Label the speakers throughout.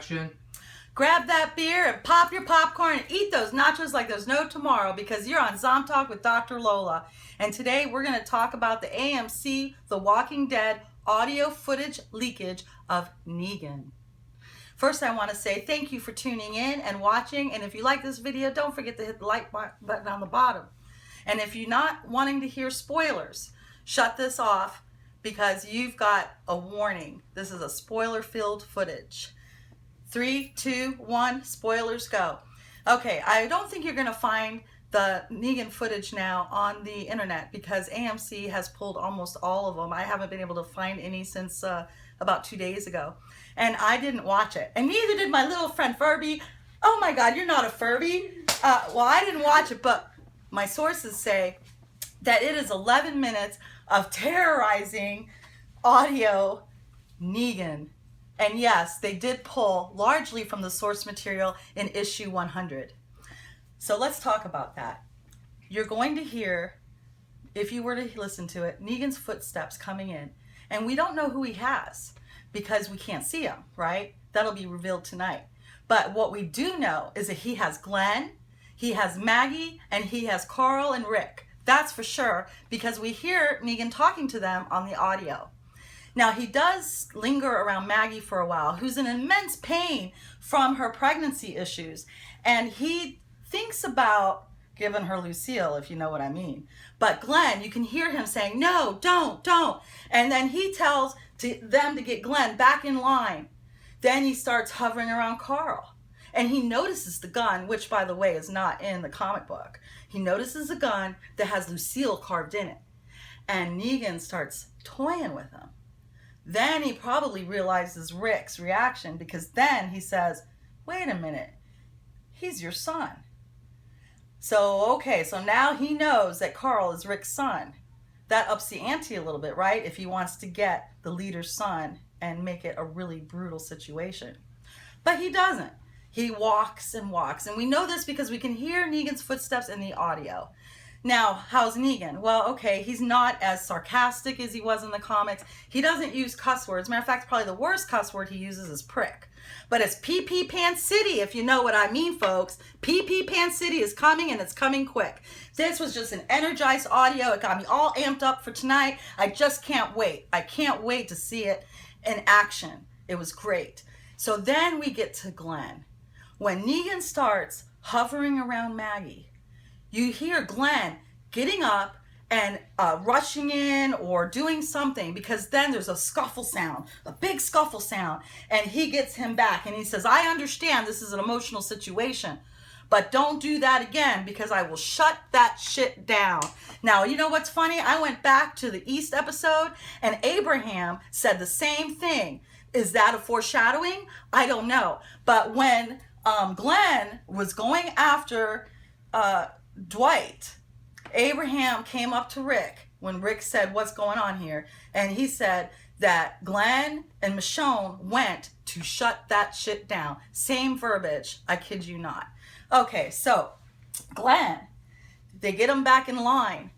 Speaker 1: section.
Speaker 2: Grab that beer and pop your popcorn and eat those nachos like there's no tomorrow, because you're on ZomTalk with DrLola. And today we're going to talk about the AMC The Walking Dead audio footage leakage of Negan. First, I want to say thank you for tuning in and watching. And if you like this video, don't forget to hit the like button on the bottom. And if you're not wanting to hear spoilers, shut this off because you've got a warning. This is a spoiler-filled footage. 3, 2, 1, spoilers go. Okay, I don't think you're going to find the Negan footage now on the internet because AMC has pulled almost all of them. I haven't been able to find any since about 2 days ago. And I didn't watch it. And neither did my little friend Furby. Oh my God, you're not a Furby. Well, I didn't watch it, but my sources say that it is 11 minutes of terrorizing audio Negan. And yes, they did pull largely from the source material in issue 100. So let's talk about that. You're going to hear, if you were to listen to it, Negan's footsteps coming in. And we don't know who he has because we can't see him, right? That'll be revealed tonight. But what we do know is that he has Glenn, he has Maggie, and he has Carl and Rick. That's for sure because we hear Negan talking to them on the audio. Now, he does linger around Maggie for a while, who's in immense pain from her pregnancy issues. And he thinks about giving her Lucille, if you know what I mean. But Glenn, you can hear him saying, no, don't. And then he tells them to get Glenn back in line. Then he starts hovering around Carl. And he notices the gun, which, by the way, is not in the comic book. He notices a gun that has Lucille carved in it. And Negan starts toying with him. Then he probably realizes Rick's reaction because then he says, wait a minute, he's your son. So, okay, so now he knows that Carl is Rick's son. That ups the ante a little bit, right? If he wants to get the leader's son and make it a really brutal situation. But he doesn't. He walks and walks. And we know this because we can hear Negan's footsteps in the audio. Now, how's Negan? Well, okay, he's not as sarcastic as he was in the comics. He doesn't use cuss words. Matter of fact, probably the worst cuss word he uses is prick. But it's PP Pan City, if you know what I mean, folks. PP Pan City is coming, and it's coming quick. This was just an energized audio. It got me all amped up for tonight. I just can't wait. I can't wait to see it in action. It was great. So then we get to Glenn. When Negan starts hovering around Maggie, you hear Glenn getting up and rushing in or doing something because then there's a scuffle sound, a big scuffle sound, and he gets him back and he says, I understand this is an emotional situation, but don't do that again because I will shut that shit down. Now, you know what's funny? I went back to the East episode and Abraham said the same thing. Is that a foreshadowing? I don't know. But when Glenn was going after Dwight, Abraham came up to Rick when Rick said, what's going on here? And he said that Glenn and Michonne went to shut that shit down. Same verbiage. I kid you not. Okay, so Glenn, they get him back in line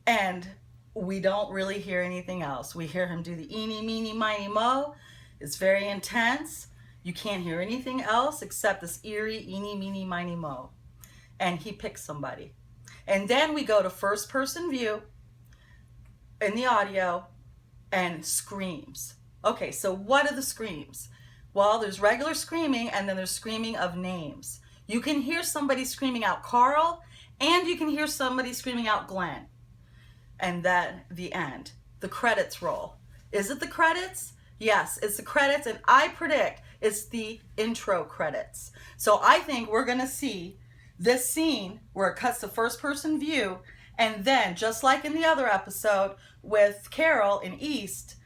Speaker 2: and we don't really hear anything else. We hear him do the eeny, meeny, miny, mo. It's very intense. You can't hear anything else except this eerie, eeny, meeny, miny, mo. And he picks somebody. And then we go to first person view in the audio and screams. Okay, so what are the screams? Well, there's regular screaming and then there's screaming of names. You can hear somebody screaming out Carl and you can hear somebody screaming out Glenn. And then the end. The credits roll. Is it the credits? Yes, it's the credits, and I predict it's the intro credits. So I think we're going to see this scene where it cuts to first person view, and then just like in the other episode with Carol in East,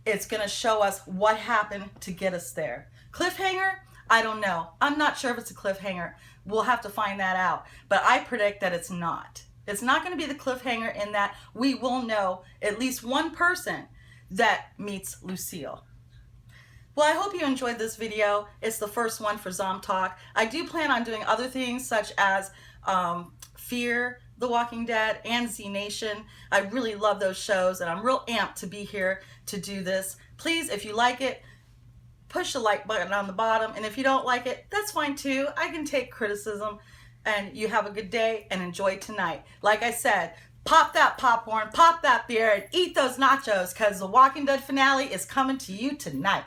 Speaker 2: it's going to show us what happened to get us there. Cliffhanger? I don't know. I'm not sure if it's a cliffhanger. We'll have to find that out. But I predict that it's not. It's not going to be the cliffhanger in that we will know at least one person that meets Lucille. Well, I hope you enjoyed this video. It's the first one for ZomTalk. I do plan on doing other things such as Fear The Walking Dead and Z Nation. I really love those shows and I'm real amped to be here to do this. Please, if you like it, push the like button on the bottom. And if you don't like it, that's fine too. I can take criticism. And you have a good day and enjoy tonight. Like I said, pop that popcorn, pop that beer, and eat those nachos because the Walking Dead finale is coming to you tonight.